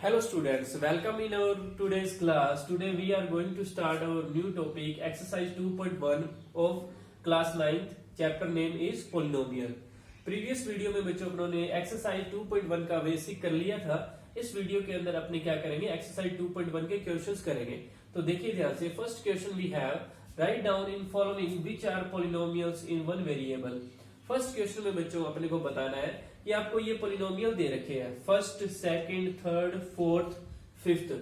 Hello students, welcome in our today's class. Today we are going to start our new topic, exercise 2.1 of class 9th. Chapter name is polynomial. Previous video में बच्चों अपनों ने exercise 2.1 का basic कर लिया था. इस video के अंदर अपने क्या करेंगे, exercise 2.1 के क्वेश्चंस करेंगे. तो देखिए ध्यान से, first question we have, write down in following which are polynomials in one variable. First question में बच्चों अपने को बताना है कि आपको ये पॉलिनोमियल दे रखे हैं, first, second, third, fourth, fifth.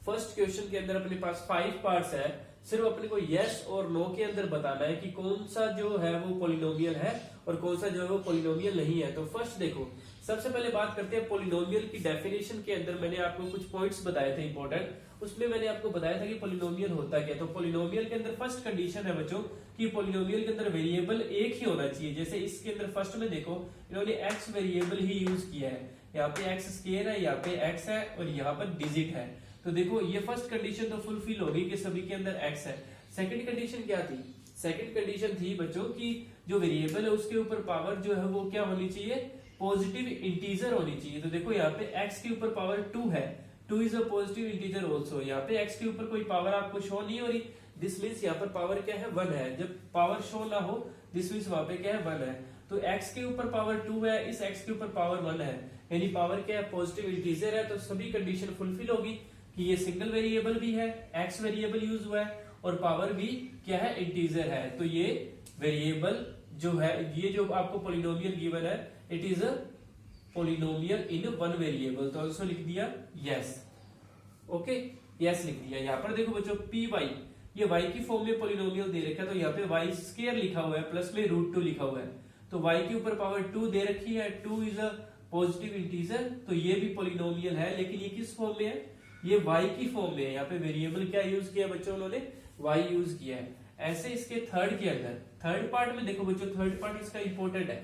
First question के अंदर अपने पास 5 पार्ट्स है. सिर्फ अपने को यस और नो के अंदर बताना है कि कौन सा जो है वो पॉलिनोमियल है और कौन सा जो है वो पॉलिनोमियल नहीं है. तो फर्स्ट देखो, सबसे पहले बात करते हैं पॉलिनोमियल की डेफिनेशन के अंदर. मैंने आपको कुछ पॉइंट्स बताए थे इंपॉर्टेंट, उसमें मैंने आपको बताया था कि पॉलिनोमियल होता क्या. तो पॉलिनोमियल के अंदर फर्स्ट कंडीशन है बच्चों कि पॉलिनोमियल के अंदर वेरिएबल एक ही होना चाहिए. जैसे इसके अंदर फर्स्ट में देखो, इन्होंने एक्स वेरिएबल ही यूज किया है. यहाँ पे एक्स स्क्वायर है, यहाँ पे एक्स है और यहाँ पर डिजिट है. तो देखो ये फर्स्ट कंडीशन तो फुलफिल होगी कि सभी के अंदर एक्स है. सेकंड कंडीशन क्या थी? सेकंड कंडीशन थी बच्चों कि जो वेरिएबल है उसके ऊपर पावर जो है वो क्या होनी चाहिए, पॉजिटिव इंटीजर होनी चाहिए. तो देखो यहाँ पे x के ऊपर पावर 2 है, 2 is a positive integer also. यहाँ पे x के ऊपर कोई पावर आपको शो नहीं हो रही, दिस मीन्स यहाँ पर पावर क्या है, 1 है. जब पावर शो ना हो दिस मीन्स वहां पे क्या है, 1 है. तो x के ऊपर पावर 2 है, इस x के ऊपर पावर 1 है, यानी पावर क्या है, पॉजिटिव इंटीजर है. तो सभी कंडीशन फुलफिल होगी कि ये सिंगल वेरिएबल भी है, x वेरिएबल यूज हुआ है और पावर भी क्या है, इंटीजर है. तो ये वेरिएबल जो है, ये जो आपको पॉलिनोमियल गिवन है, it is a polynomial in one variable. तो ऑल्सो लिख दिया यस. ओके, यस लिख दिया. यहाँ पर देखो बच्चों, पी वाई, ये y की फॉर्म में पॉलिनोमियल दे रखा है. तो यहाँ पे y स्क्वायर लिखा हुआ है, प्लस में √2 लिखा हुआ है. तो y के ऊपर पावर 2 दे रखी है, 2 इज अ पॉजिटिव इंटीजर. तो ये भी पॉलिनोमियल है, लेकिन ये किस फॉर्म में है, ये y की फॉर्म में है. यहाँ पे वेरिएबल क्या यूज किया बच्चों, उन्होंने y यूज किया है. ऐसे इसके थर्ड के अंदर, थर्ड पार्ट में देखो बच्चों, थर्ड पार्ट इसका इंपॉर्टेंट है.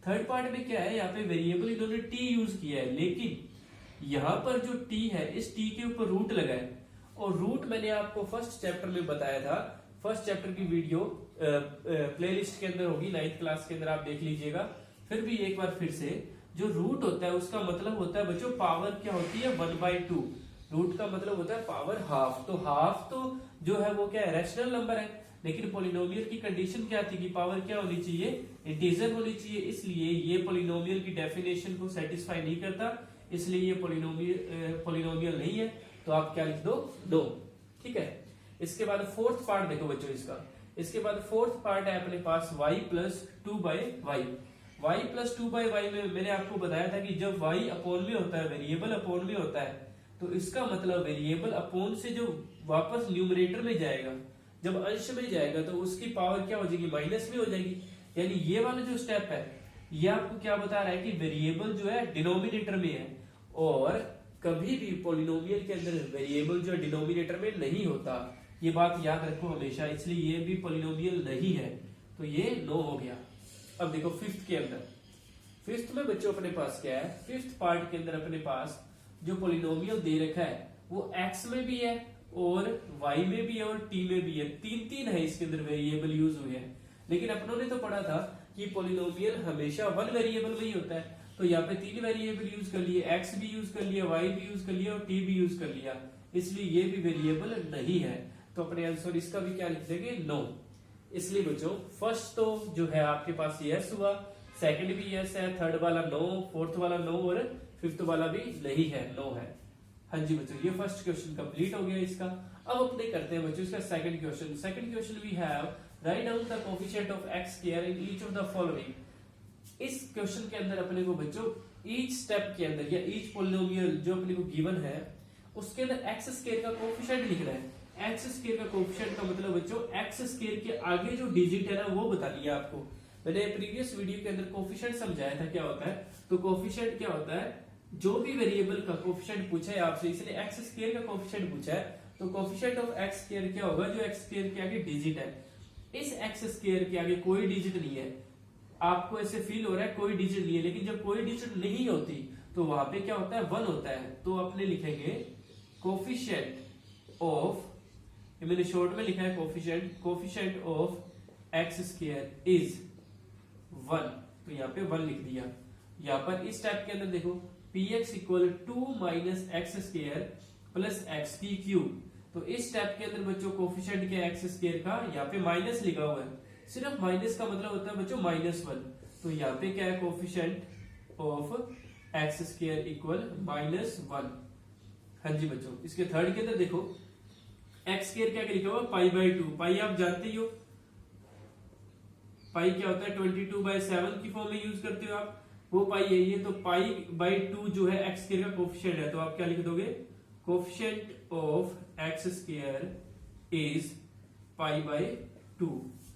थर्ड पार्ट में क्या है, यहाँ पे वेरिएबल इन्होंने t यूज किया है, लेकिन यहाँ पर जो t है, इस t के ऊपर रूट लगा है. और रूट मैंने आपको फर्स्ट चैप्टर में बताया था. फर्स्ट चैप्टर की वीडियो प्लेलिस्ट के अंदर होगी, 9th क्लास के अंदर, आप देख लीजिएगा. फिर भी एक बार फिर से, जो रूट होता है उसका मतलब होता है बच्चों, पावर क्या होती है, 1/2. रूट का मतलब होता है पावर हाफ. तो हाफ तो जो है वो क्या है, रैशनल नंबर है. लेकिन पॉलिनोमियल की कंडीशन क्या थी कि पावर क्या होनी चाहिए, इंटीजर होनी चाहिए. इसलिए ये पॉलिनोमियल की डेफिनेशन को सेटिस्फाई नहीं करता, इसलिए ये पॉलिनोमियल नहीं है. तो आप क्या लिख दो, नो. ठीक है. इसके बाद फोर्थ पार्ट देखो बच्चों इसका. इसके बाद फोर्थ पार्ट है अपने पास y plus 2/y. y plus 2/y में मैंने आपको बताया था कि जब y अपोन में होता है, वेरिएबल अपोन में होता है, तो इसका मतलब वेरिएबल अपोन से जो वापस न्यूमरेटर में जाएगा, जब अंश में जाएगा, तो उसकी पावर क्या हो जाएगी, माइनस में हो जाएगी. यानी ये वाला जो स्टेप है, ये आपको क्या बता रहा है कि वेरिएबल जो है डिनोमिनेटर में है. और कभी भी पॉलिनोमियल के अंदर वेरिएबल जो डिनोमिनेटर में नहीं होता, ये बात याद रखो हमेशा. इसलिए ये भी पॉलिनोमियल नहीं है. तो ये नो हो गया. अब देखो फिफ्थ के अंदर, फिफ्थ में बच्चों अपने पास क्या है, फिफ्थ पार्ट के अंदर अपने पास जो पॉलिनोमियल दे रखा है वो x में भी है और y में भी है और t में भी है. तीन है इसके अंदर वेरिएबल यूज हुए हैं. लेकिन अपनों ने तो पढ़ा था कि पॉलिनोमियल हमेशा वन वेरिएबल में ही होता है. तो यहाँ पे 3 वेरिएबल यूज कर लिए, x भी यूज कर लिया, y भी यूज कर लिया और t भी यूज कर लिया. इसलिए ये भी वेरिएबल नहीं है. तो अपने आंसर इसका भी क्या लिख देंगे, नो. इसलिए बच्चों फर्स्ट तो जो है आपके पास यस हुआ, सेकंड भी यस है, थर्ड वाला नो, फोर्थ वाला नो और फिफ्थ वाला भी नहीं है, नो है. हाँ जी बच्चों, ये फर्स्ट क्वेश्चन कंप्लीट हो गया इसका. अब अपने करते हैं बच्चों इसका second question. Second question we have, write down the coefficient of x square in each of the following. इस क्वेश्चन के अंदर अपने को बच्चों ईच स्टेप के अंदर या ईच पॉलिनोमियल जो अपने को गिवन है, उसके अंदर x स्क्वायर का कोएफिशिएंट लिखना है. x स्क्वायर का कोएफिशिएंट का मतलब बच्चों, x स्क्वायर के आगे जो डिजिट है ना वो बतानी है आपको. मैंने प्रीवियस वीडियो के अंदर कोएफिशिएंट समझाया था क्या होता है. तो कोएफिशिएंट क्या होता है, जो भी वेरिएबल का कोएफिशिएंट पूछा है आपसे, इसलिए x स्क्वायर का कोएफिशिएंट पूछा है, तो कोएफिशिएंट ऑफ x स्क्वायर क्या होगा, जो x स्क्वायर के आगे डिजिट है. इस x स्क्वायर के आगे कोई डिजिट नहीं है. आपको ऐसे फील हो रहा है कोई डिजिट नहीं है, लेकिन जब कोई डिजिट नहीं होती तो वहां पे क्या होता है, 1 होता है. तो अपने लिखेंगे कोएफिशिएंट ऑफ, ये मैंने शॉर्ट में लिखा है coefficient of x square is 1. तो यहाँ पे 1 लिख दिया. यहाँ पर इस टाइप के अंदर देखो, px equal 2 minus x square plus x की क्यूब। तो इस स्टेप के अंदर बच्चों कोफिशिएंट क्या एक्स स्क्वायर का यहाँ पे माइनस लिखा हुआ है, सिर्फ माइनस का मतलब होता है बच्चों -1। तो यहाँ पे क्या है coefficient of X square equal -1। हाँ जी बच्चों, इसके थर्ड के अंदर देखो एक्स स्क्वायर क्या लिखा हुआ π/2। पाई आप जानते ही हो, पाई क्या होता है 22/7 की फॉर्म में यूज करते हो आप, वो पाई यही है। तो π/2 जो है एक्स स्क्वायर का कोफिशिएंट है, तो आप क्या लिख दोगे coefficient of X square is π/2।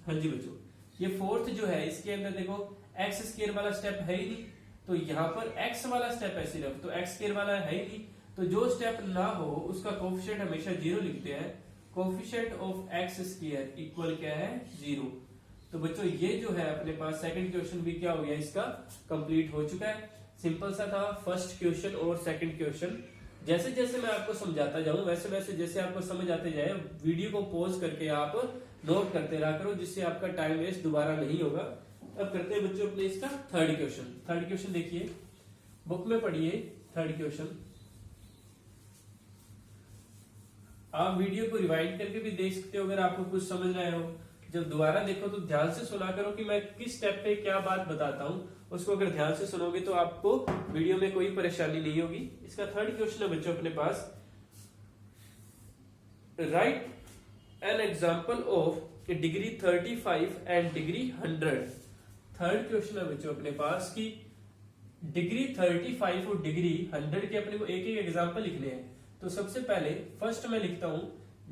हाँ जी बच्चों, ये फोर्थ जो है इसके अंदर देखो एक्स स्क्वायर वाला स्टेप है ही नहीं, तो यहाँ पर एक्स वाला स्टेप है सिर्फ, तो एक्स स्क्वायर वाला है ही नहीं, तो जो स्टेप ना हो उसका कोफिशिएंट हमेशा 0 लिखते हैं। Coefficient of X square equal क्या है 0। तो बच्चों ये जो है अपने पास सेकंड क्वेश्चन भी क्या हो गया इसका कंप्लीट हो चुका है। सिंपल सा था फर्स्ट क्वेश्चन और सेकंड क्वेश्चन। जैसे जैसे मैं आपको समझाता जाऊं वैसे वैसे जैसे आपको समझ आते जाए वीडियो को पॉज करके आप नोट करते रहा करो, जिससे आपका टाइम वेस्ट दोबारा नहीं होगा। अब करते हैं बच्चों अपने इसका थर्ड क्वेश्चन। थर्ड क्वेश्चन देखिए, बुक में पढ़िए थर्ड क्वेश्चन। आप वीडियो को रिवाइंड करके भी देख सकते हो अगर आपको कुछ समझ रहे हो। जब दोबारा देखो तो ध्यान से सुना करो कि मैं किस स्टेप पे क्या बात बताता हूं, उसको अगर ध्यान से सुनोगे तो आपको वीडियो में कोई परेशानी नहीं होगी। इसका थर्ड क्वेश्चन है बच्चों अपने पास, write an example of degree 35 and degree 100। Third question है बच्चों अपने पास कि डिग्री 35 और डिग्री 100 के अपने को एक एक एग्जांपल लिखने हैं। तो सबसे पहले फर्स्ट मैं लिखता हूं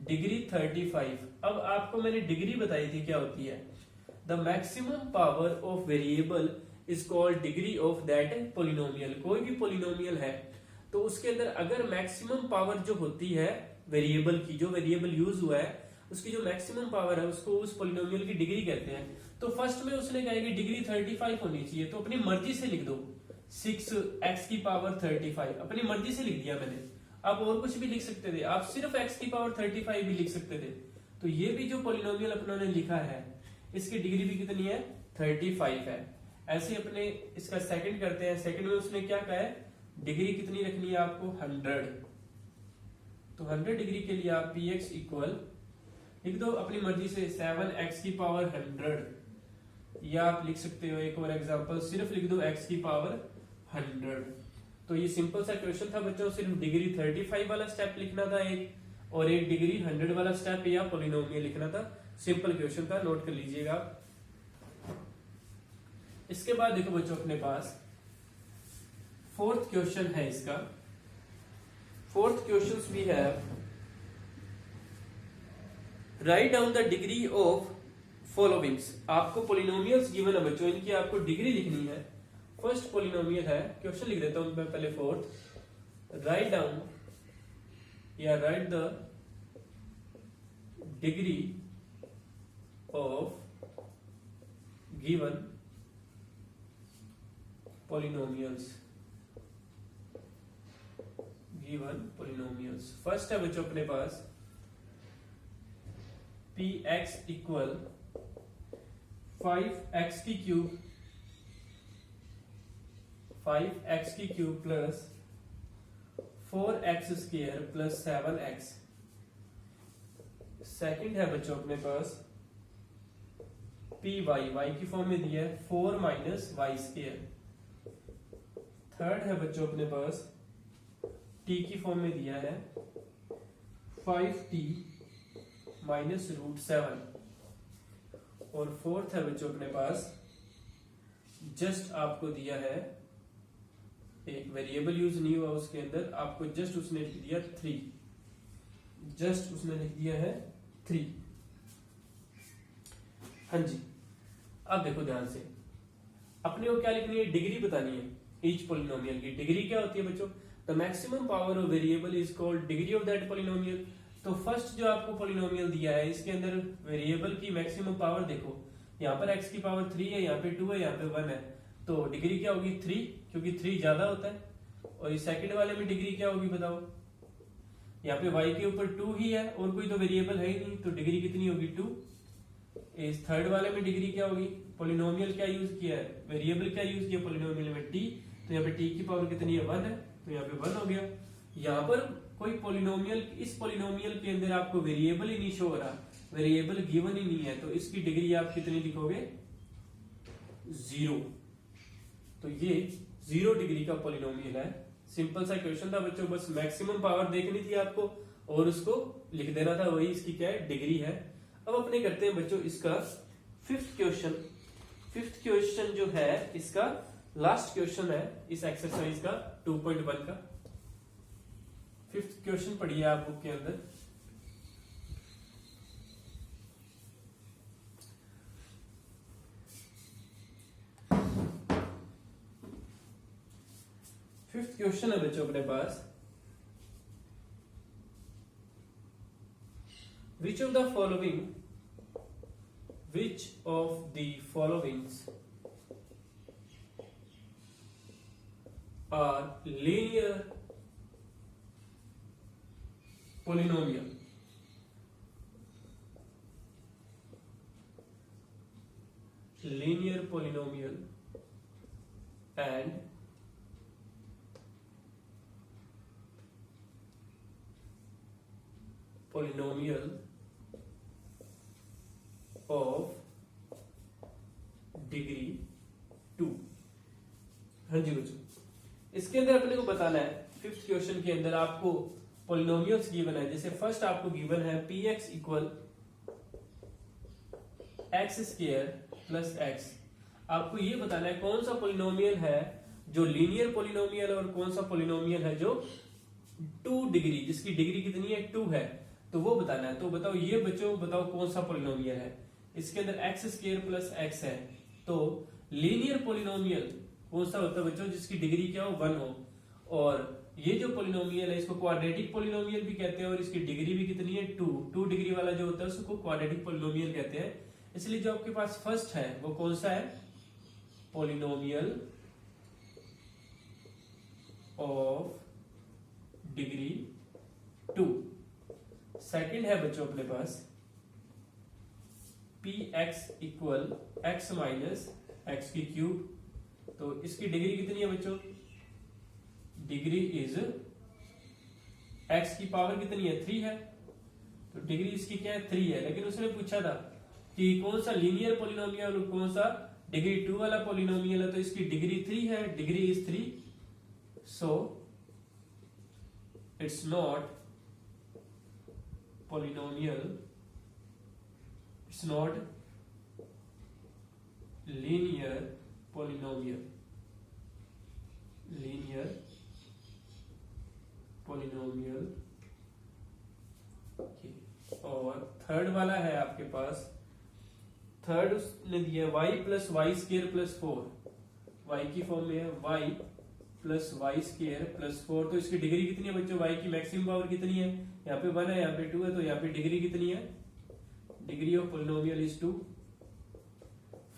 डिग्री 35। अब आपको मैंने डिग्री बताई थी क्या होती है, the maximum power of variable is called degree of that polynomial. कोई भी पोलिनोमियल है तो उसके अंदर अगर मैक्सिमम पावर जो होती है वेरिएबल की, जो वेरिएबल यूज हुआ है उसकी जो मैक्सिमम पावर है उसको उस पोलिनोमियल की डिग्री कहते हैं। तो फर्स्ट में उसने कहा कि डिग्री 35 होनी चाहिए, तो अपनी मर्जी से लिख दो 6x की पावर 35, अपनी मर्जी से लिख दिया मैंने। आप और कुछ भी लिख सकते थे, आप सिर्फ x की पावर 35 भी लिख सकते थे। तो ये भी जो पोलिनोमियल अपनों ने लिखा है इसकी डिग्री भी कितनी है 35 है। ऐसे अपने इसका सेकंड करते हैं। सेकंड में उसने क्या कहा है, डिग्री कितनी रखनी है आपको 100। तो 100 डिग्री के लिए आप px इक्वल लिख दो अपनी मर्जी से 7x की पावर 100, या आप लिख सकते हो एक और एग्जांपल सिर्फ लिख दो x की पावर 100। तो ये सिंपल सा क्वेश्चन था बच्चों, सिर्फ डिग्री 35 वाला स्टेप लिखना था एक, और एक डिग्री 100 वाला स्टेप या पोलिनोमियल लिखना था। सिंपल क्वेश्चन था, नोट कर लीजिएगा आप। इसके बाद देखो बच्चों अपने पास फोर्थ क्वेश्चन है इसका। फोर्थ क्वेश्चन भी है, right down the degree of followings. आपको पोलिनोमियल्स गिवन है बच्चों, इनकी आपको डिग्री लिखनी है। फर्स्ट पोलिनोमियल है, क्वेश्चन लिख देता हूं मैं पहले फोर्थ, राइट डाउन या right the degree of given polynomials. Given polynomials first है बच्चों अपने पास px इक्वल 5x की क्यूब, 5x की cube plus 4x square plus 7x। Second है बच्चों अपने पास py, y की फॉर्म में दिया है 4 माइनस y स्क्वायर। थर्ड है बच्चों अपने पास t की फॉर्म में दिया है 5t माइनस √7। और फोर्थ है बच्चों अपने पास जस्ट आपको दिया है एक वेरिएबल यूज नहीं हुआ उसके अंदर, आपको जस्ट उसने लिख दिया 3, जस्ट उसने लिख दिया है 3। हाँ जी, अब देखो ध्यान से, अपने को क्या लिखनी है, डिग्री बतानी है ईच पोलिनोमियल की। डिग्री क्या होती है बच्चों, the maximum power of variable is called degree of that polynomial. तो फर्स्ट जो आपको पोलिनोमियल दिया है इसके अंदर वेरिएबल की मैक्सिमम पावर देखो, यहाँ पर x की पावर 3 है, यहाँ पे 2 है, यहाँ पे 1 है, तो डिग्री क्या होगी 3, क्योंकि 3 ज्यादा होता है। और इस सेकंड वाले में डिग्री क्या होगी बताओ, यहाँ पे y के ऊपर 2 ही है और कोई तो वेरिएबल है ही नहीं, तो डिग्री कितनी होगी 2। इस थर्ड वाले में डिग्री क्या होगी, पोलिनोमियल क्या यूज किया है, वेरिएबल क्या यूज किया पोलिनोमियल में t, तो यहाँ पे t की पावर कितनी है 1 है, तो यहाँ पे 1 हो गया। यहाँ पर कोई पॉलिनोमियल, इस पॉलिनोमियल के अंदर आपको वेरिएबल ही नहीं शो हो रहा, वेरिएबल गिवन ही नहीं है, तो इसकी डिग्री आप कितनी लिखोगे 0। तो ये 0 डिग्री का पॉलिनोमियल है। सिंपल सा क्वेश्चन था बच्चों, बस मैक्सिमम पावर देखनी थी आपको और उसको लिख देना था, वही इसकी क्या है डिग्री है। अब अपने करते हैं बच्चों इसका फिफ्थ क्वेश्चन। फिफ्थ क्वेश्चन जो है इसका लास्ट क्वेश्चन है इस एक्सरसाइज का 2.1 का। फिफ्थ क्वेश्चन पढ़िए आप बुक के अंदर। फिफ्थ क्वेश्चन है बच्चों अपने पास, which of the following are linear polynomial? Linear polynomial and polynomial of degree 2। हाँ जी बच्चों, इसके अंदर अपने को बताना है फिफ्थ क्वेश्चन के अंदर आपको पॉलिनोमियल्स गिवन है। जैसे फर्स्ट आपको गिवन है px equal x square plus x. आपको ये बताना है कौन सा पॉलिनोमियल है जो लीनियर पॉलिनोमियल और कौन सा पॉलिनोमियल है जो 2 डिग्री, जिसकी डिग्री कितनी है 2 है, तो वो बताना है। तो बताओ ये बच्चों, बताओ कौन सा पॉलिनोमियल है। इसके अंदर एक्स स्क्वायर प्लस एक्स है, तो लीनियर पॉलिनोमियल कौन सा होता है बच्चों जिसकी डिग्री क्या हो 1 हो। और ये जो पॉलिनोमियल है इसको क्वाड्रेटिक पॉलिनोमियल भी कहते हैं और इसकी डिग्री भी कितनी है 2 डिग्री वाला जो होता है उसको क्वाड्रेटिक पॉलिनोमियल कहते हैं। इसलिए जो आपके पास फर्स्ट है वो कौन सा है, पॉलिनोमियल ऑफ डिग्री 2। सेकंड है बच्चों अपने पास px equal x minus x की क्यूब। तो इसकी डिग्री कितनी है बच्चों, डिग्री इज x की पावर कितनी है 3 है, तो डिग्री इसकी क्या है 3 है। लेकिन उसने पूछा था कि कौन सा लीनियर पॉलिनोमियल और कौन सा डिग्री 2 वाला पॉलिनोमियल है, तो इसकी डिग्री 3 है, degree is 3, so it's not polynomial, it's not linear polynomial, linear polynomial। okay. और थर्ड वाला है आपके पास, थर्ड उसने दिया y plus Y square plus 4, y की फॉर्म में है y plus Y square plus 4। तो इसकी डिग्री कितनी है बच्चों, y की मैक्सिमम पावर कितनी है, यहाँ पे 1 है यहाँ पे 2 है, तो यहाँ पे डिग्री कितनी है, degree of polynomial is 2।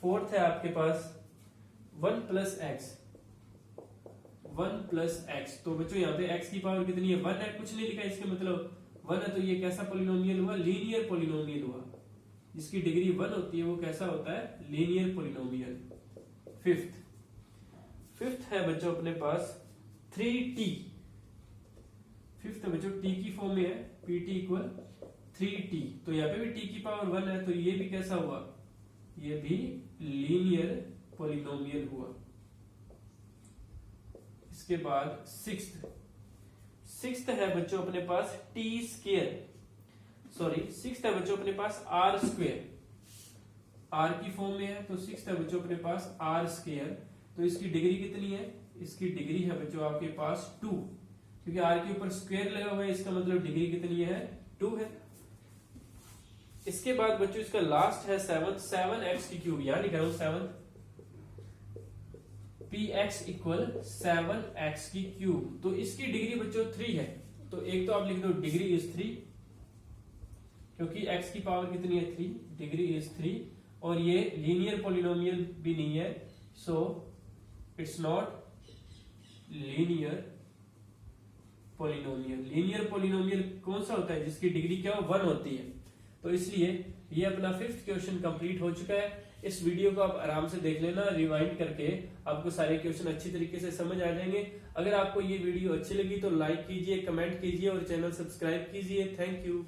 Fourth है आपके पास 1 प्लस एक्स, 1 प्लस एक्स। तो बच्चों यहाँ पे x की पावर कितनी है 1 है, कुछ नहीं लिखा इसके मतलब 1 है, तो ये कैसा पॉलिनोमियल हुआ, लीनियर पॉलिनोमियल हुआ। जिसकी डिग्री 1 होती है वो कैसा होता है, लीनियर पॉलिनोमियल। फिफ्थ है बच्चों अपने पास 3t। फिफ्थ है बच्चों t की फॉर्म में है pt इक्वल 3t। तो यहाँ पे भी t की पावर 1 है, तो ये भी कैसा हुआ, ये भी लीनियर पॉलिनोमियल हुआ। इसके बाद सिक्स्थ है बच्चों अपने पास t स्क्वायर, सॉरी सिक्स्थ है बच्चों अपने पास r स्क्वायर, r की फॉर्म में है, तो सिक्स्थ है बच्चों अपने पास r स्क्वायर। तो इसकी डिग्री कितनी है, इसकी डिग्री है बच्चों आपके पास 2, क्योंकि r के ऊपर स्क्वायर लगा हुआ है, इसका मतलब डिग्री कितनी है 2 है। इसके बाद बच्चों इसका लास्ट है 7x की क्यूब, यहां लिखा हूं 7, px इक्वल 7x की क्यूब। तो इसकी डिग्री बच्चों 3 है, तो एक तो आप लिख दो डिग्री इज 3, क्योंकि x की पावर कितनी है 3, डिग्री इज 3, और ये लीनियर पॉलिनोमियल भी नहीं है, सो it's not linear polynomial. Linear polynomial कौन सा होता है जिसकी डिग्री क्या हो 1 होती है। तो इसलिए ये अपना फिफ्थ क्वेश्चन कंप्लीट हो चुका है। इस वीडियो को आप आराम से देख लेना, रिवाइंड करके आपको सारे क्वेश्चन अच्छी तरीके से समझ आ जाएंगे। अगर आपको ये वीडियो अच्छी लगी तो लाइक कीजिए, कमेंट कीजिए और चैनल सब्सक्राइब कीजिए। Thank you.